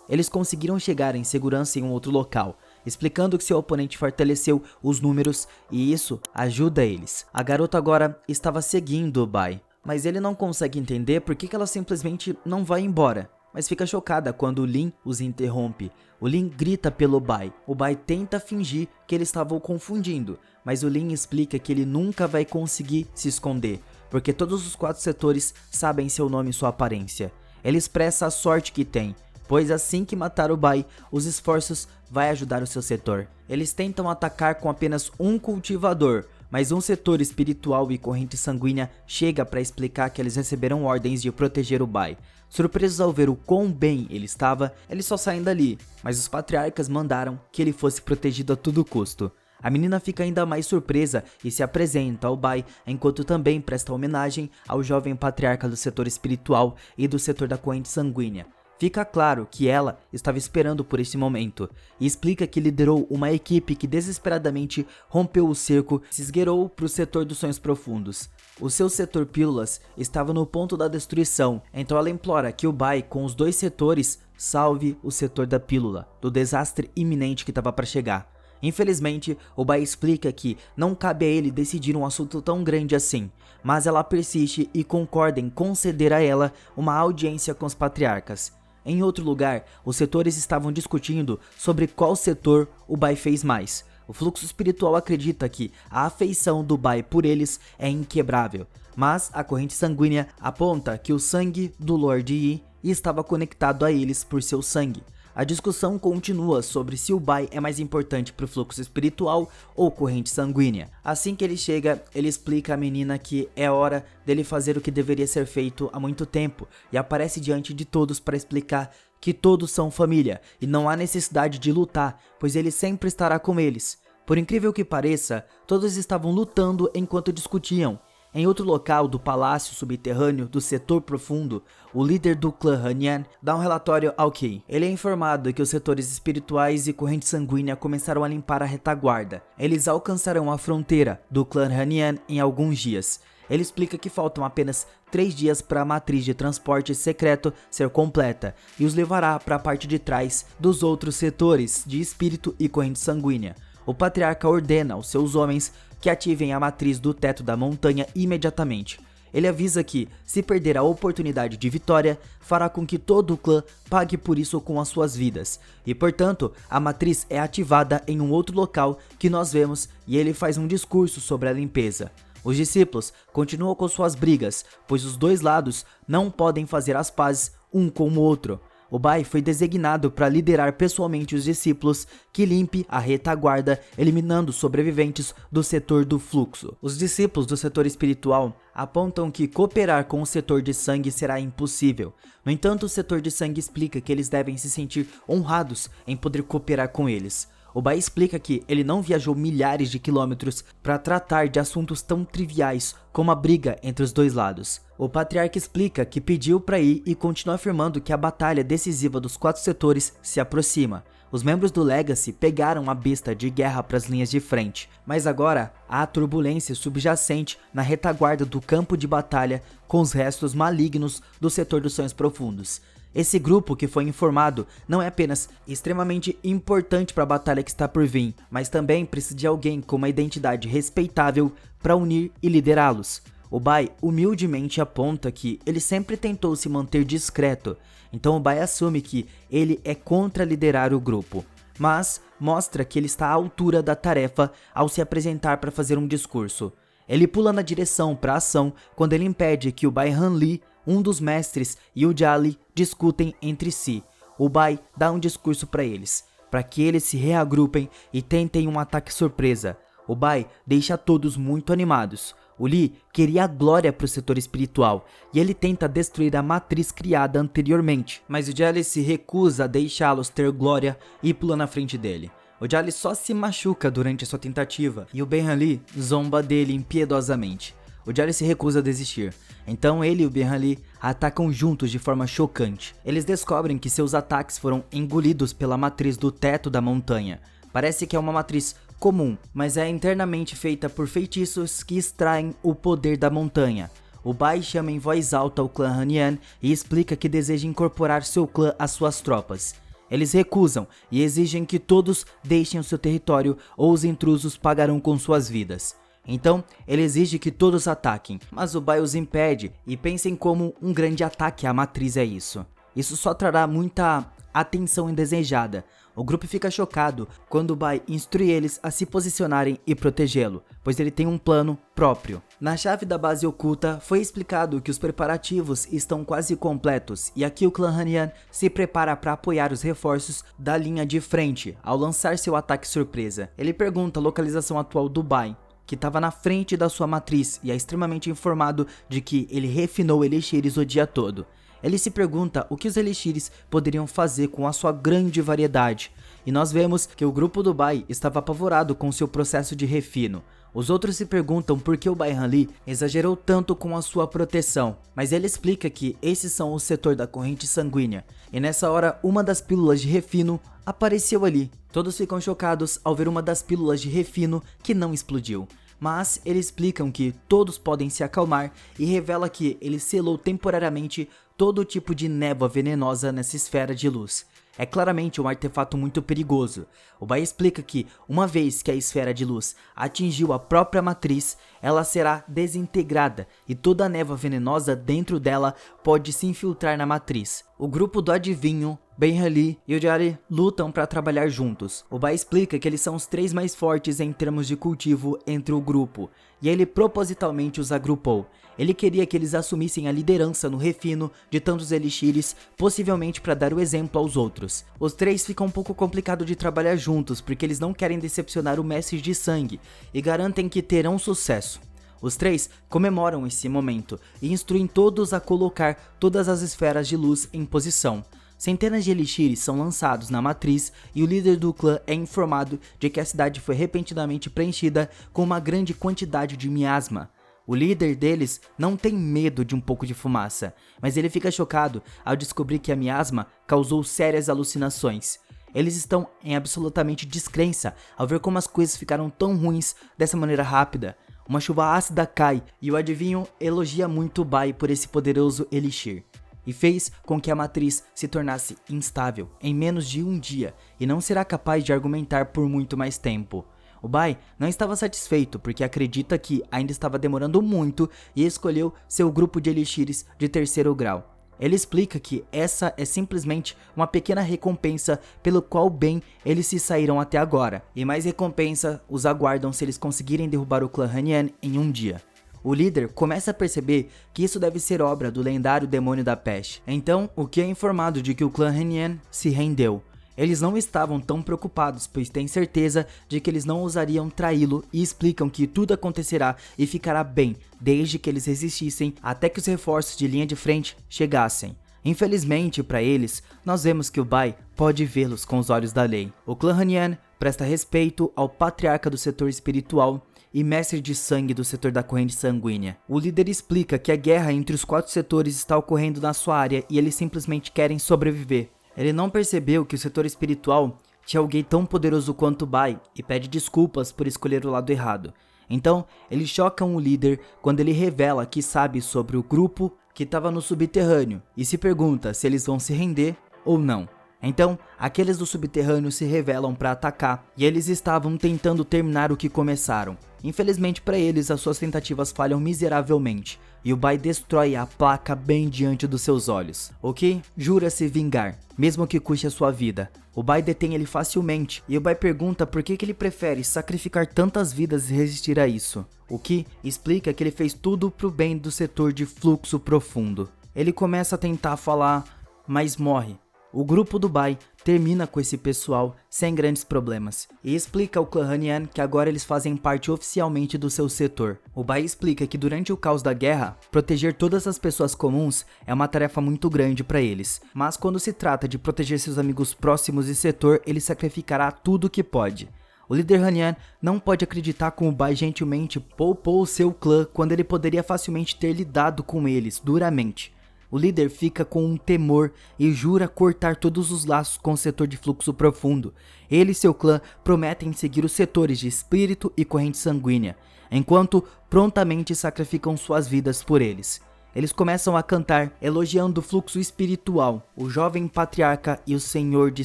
eles conseguiram chegar em segurança em um outro local, explicando que seu oponente fortaleceu os números e isso ajuda eles. A garota agora estava seguindo o Bai, mas ele não consegue entender por que ela simplesmente não vai embora. Mas fica chocada quando o Lin os interrompe. O Lin grita pelo Bai. O Bai tenta fingir que ele estava o confundindo, mas o Lin explica que ele nunca vai conseguir se esconder, porque todos os 4 setores sabem seu nome e sua aparência. Ele expressa a sorte que tem, pois assim que matar o Bai, os esforços vai ajudar o seu setor. Eles tentam atacar com apenas um cultivador, mas um setor espiritual e corrente sanguínea chega para explicar que eles receberam ordens de proteger o Bai. Surpresos ao ver o quão bem ele estava, eles só saem dali, mas os patriarcas mandaram que ele fosse protegido a todo custo. A menina fica ainda mais surpresa e se apresenta ao Bai, enquanto também presta homenagem ao jovem patriarca do setor espiritual e do setor da corrente sanguínea. Fica claro que ela estava esperando por esse momento, e explica que liderou uma equipe que desesperadamente rompeu o cerco e se esgueirou para o setor dos sonhos profundos. O seu setor pílulas estava no ponto da destruição, então ela implora que o Bai, com os 2 setores, salve o setor da pílula, do desastre iminente que estava para chegar. Infelizmente, o Bai explica que não cabe a ele decidir um assunto tão grande assim, mas ela persiste e concorda em conceder a ela uma audiência com os patriarcas. Em outro lugar, os setores estavam discutindo sobre qual setor o Bai fez mais. O fluxo espiritual acredita que a afeição do Bai por eles é inquebrável, mas a corrente sanguínea aponta que o sangue do Lord Yi estava conectado a eles por seu sangue. A discussão continua sobre se o Bai é mais importante para o fluxo espiritual ou corrente sanguínea. Assim que ele chega, ele explica à menina que é hora dele fazer o que deveria ser feito há muito tempo e aparece diante de todos para explicar que todos são família e não há necessidade de lutar, pois ele sempre estará com eles. Por incrível que pareça, todos estavam lutando enquanto discutiam. Em outro local do palácio subterrâneo do setor profundo, o líder do clã Hanyan dá um relatório ao Qi. Ele é informado que os setores espirituais e corrente sanguínea começaram a limpar a retaguarda. Eles alcançarão a fronteira do clã Hanyan em alguns dias. Ele explica que faltam apenas 3 dias para a matriz de transporte secreto ser completa e os levará para a parte de trás dos outros setores de espírito e corrente sanguínea. O patriarca ordena aos seus homens que ativem a matriz do teto da montanha imediatamente. Ele avisa que, se perder a oportunidade de vitória, fará com que todo o clã pague por isso com as suas vidas. E portanto, a matriz é ativada em um outro local que nós vemos e ele faz um discurso sobre a limpeza. Os discípulos continuam com suas brigas, pois os 2 lados não podem fazer as pazes um com o outro. O Bai foi designado para liderar pessoalmente os discípulos que limpe a retaguarda, eliminando os sobreviventes do setor do fluxo. Os discípulos do setor espiritual apontam que cooperar com o setor de sangue será impossível. No entanto, o setor de sangue explica que eles devem se sentir honrados em poder cooperar com eles. O Bai explica que ele não viajou milhares de quilômetros para tratar de assuntos tão triviais como a briga entre os 2 lados. O patriarca explica que pediu para ir e continua afirmando que a batalha decisiva dos 4 setores se aproxima. Os membros do Legacy pegaram a besta de guerra para as linhas de frente, mas agora há turbulência subjacente na retaguarda do campo de batalha com os restos malignos do setor dos sonhos profundos. Esse grupo que foi informado não é apenas extremamente importante para a batalha que está por vir, mas também precisa de alguém com uma identidade respeitável para unir e liderá-los. O Bai humildemente aponta que ele sempre tentou se manter discreto, então o Bai assume que ele é contra liderar o grupo, mas mostra que ele está à altura da tarefa ao se apresentar para fazer um discurso. Ele pula na direção para a ação quando ele impede que o Bai Hanli, um dos mestres, e o Jali discutem entre si. O Bai dá um discurso para eles, para que eles se reagrupem e tentem um ataque surpresa. O Bai deixa todos muito animados. O Li queria a glória para o setor espiritual e ele tenta destruir a matriz criada anteriormente, mas o Jali se recusa a deixá-los ter glória e pula na frente dele. O Jali só se machuca durante a sua tentativa e o Ben-Hanli zomba dele impiedosamente. O Jali se recusa a desistir, então ele e o Ben-Hanli atacam juntos de forma chocante. Eles descobrem que seus ataques foram engolidos pela matriz do teto da montanha. Parece que é uma matriz comum, mas é internamente feita por feitiços que extraem o poder da montanha. O Bai chama em voz alta o clã Hanyan e explica que deseja incorporar seu clã às suas tropas. Eles recusam e exigem que todos deixem o seu território ou os intrusos pagarão com suas vidas. Então, ele exige que todos ataquem, mas o Bai os impede e pensa em como um grande ataque à matriz é isso. Isso só trará muita atenção indesejada. O grupo fica chocado quando o Bai instrui eles a se posicionarem e protegê-lo, pois ele tem um plano próprio. Na chave da base oculta, foi explicado que os preparativos estão quase completos e aqui o clã Hanian se prepara para apoiar os reforços da linha de frente ao lançar seu ataque surpresa. Ele pergunta a localização atual do Bai, que estava na frente da sua matriz e é extremamente informado de que ele refinou elixires o dia todo. Ele se pergunta o que os elixires poderiam fazer com a sua grande variedade, e nós vemos que o grupo do Bai estava apavorado com seu processo de refino. Os outros se perguntam por que o Bai Hanli exagerou tanto com a sua proteção, mas ele explica que esses são o setor da corrente sanguínea, e nessa hora uma das pílulas de refino apareceu ali. Todos ficam chocados ao ver uma das pílulas de refino que não explodiu. Mas eles explicam que todos podem se acalmar e revela que ele selou temporariamente todo tipo de névoa venenosa nessa esfera de luz. É claramente um artefato muito perigoso. O Bai explica que, uma vez que a esfera de luz atingiu a própria matriz, ela será desintegrada e toda a névoa venenosa dentro dela pode se infiltrar na matriz. O grupo do adivinho, Ben-Hali e o Jari lutam para trabalhar juntos. O Bai explica que eles são os 3 mais fortes em termos de cultivo entre o grupo, e ele propositalmente os agrupou. Ele queria que eles assumissem a liderança no refino de tantos elixires, possivelmente para dar o exemplo aos outros. Os 3 ficam um pouco complicado de trabalhar juntos, porque eles não querem decepcionar o mestre de sangue, e garantem que terão sucesso. Os 3 comemoram esse momento, e instruem todos a colocar todas as esferas de luz em posição. Centenas de elixires são lançados na matriz e o líder do clã é informado de que a cidade foi repentinamente preenchida com uma grande quantidade de miasma. O líder deles não tem medo de um pouco de fumaça, mas ele fica chocado ao descobrir que a miasma causou sérias alucinações. Eles estão em absolutamente descrença ao ver como as coisas ficaram tão ruins dessa maneira rápida. Uma chuva ácida cai e o adivinho elogia muito o Bai por esse poderoso elixir. E fez com que a matriz se tornasse instável em menos de um dia e não será capaz de argumentar por muito mais tempo. O Bai não estava satisfeito porque acredita que ainda estava demorando muito e escolheu seu grupo de elixires de 3º grau. Ele explica que essa é simplesmente uma pequena recompensa pelo qual bem eles se saíram até agora, e mais recompensa os aguardam se eles conseguirem derrubar o clã Hanian em um dia. O líder começa a perceber que isso deve ser obra do lendário demônio da peste. Então, o que é informado de que o clã Hanian se rendeu. Eles não estavam tão preocupados, pois têm certeza de que eles não ousariam traí-lo e explicam que tudo acontecerá e ficará bem, desde que eles resistissem até que os reforços de linha de frente chegassem. Infelizmente para eles, nós vemos que o Bai pode vê-los com os olhos da lei. O clã Hanian presta respeito ao patriarca do setor espiritual e mestre de sangue do setor da corrente sanguínea. O líder explica que a guerra entre os 4 setores está ocorrendo na sua área e eles simplesmente querem sobreviver. Ele não percebeu que o setor espiritual tinha alguém tão poderoso quanto o Bai e pede desculpas por escolher o lado errado. Então, eles chocam o líder quando ele revela que sabe sobre o grupo que estava no subterrâneo e se pergunta se eles vão se render ou não. Então, aqueles do subterrâneo se revelam para atacar e eles estavam tentando terminar o que começaram. Infelizmente para eles, as suas tentativas falham miseravelmente e o Bai destrói a placa bem diante dos seus olhos. O que jura se vingar, mesmo que custe a sua vida. O Bai detém ele facilmente e o Bai pergunta por que ele prefere sacrificar tantas vidas e resistir a isso. O que explica que ele fez tudo pro bem do setor de fluxo profundo. Ele começa a tentar falar, mas morre. O grupo do Bai termina com esse pessoal sem grandes problemas e explica ao clã Hanian que agora eles fazem parte oficialmente do seu setor. O Bai explica que durante o caos da guerra, proteger todas as pessoas comuns é uma tarefa muito grande para eles, mas quando se trata de proteger seus amigos próximos e setor, ele sacrificará tudo o que pode. O líder Hanian não pode acreditar como o Bai gentilmente poupou o seu clã quando ele poderia facilmente ter lidado com eles duramente. O líder fica com um temor e jura cortar todos os laços com o setor de fluxo profundo. Ele e seu clã prometem seguir os setores de espírito e corrente sanguínea, enquanto prontamente sacrificam suas vidas por eles. Eles começam a cantar, elogiando o fluxo espiritual, o jovem patriarca e o senhor de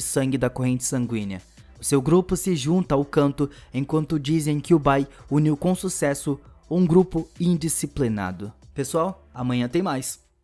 sangue da corrente sanguínea. O seu grupo se junta ao canto enquanto dizem que o Bai uniu com sucesso um grupo indisciplinado. Pessoal, amanhã tem mais.